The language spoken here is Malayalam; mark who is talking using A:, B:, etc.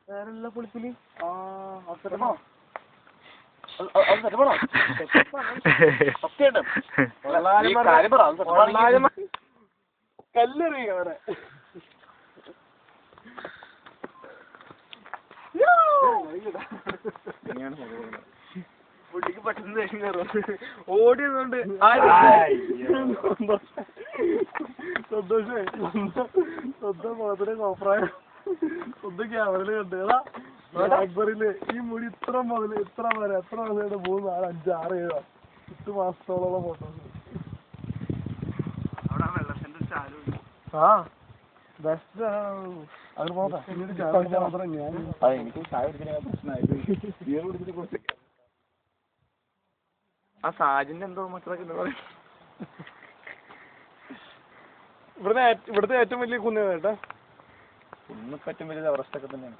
A: വേറെല്ലാം പൊളിക്കല് കല്ലെറിയ അവിടെ പുള്ളിക്ക് പെട്ടെന്ന് ദേഷ്യം കയറും ഓടിയതുകൊണ്ട് സന്തോഷേ സ്വന്തം മുഖത്തിന് കോപ്രായം സ്വന്തം ക്യാമറയില് കണ്ടേടാ അക്ബറില് ഈ മുടി ഇത്ര മുതല് ഇത്ര വരെ എത്ര മാസമായിട്ട് 3, 4, 5, 6, 7 10 മാസത്തോളം ഫോട്ടോസ് ആ ബെസ്റ്റ് അത് മാത്രം ഞാൻ ആ സാജിന്റെ എന്തോ മക്കളൊക്കെ എന്താ പറയാ ഇവിടുത്തെ ഏറ്റവും വലിയ കുന്ന് കേട്ടാ കുന്നിപ്പറ്റും വലിയ എവറസ്റ്റ് ഒക്കെ തന്നെയാണ്.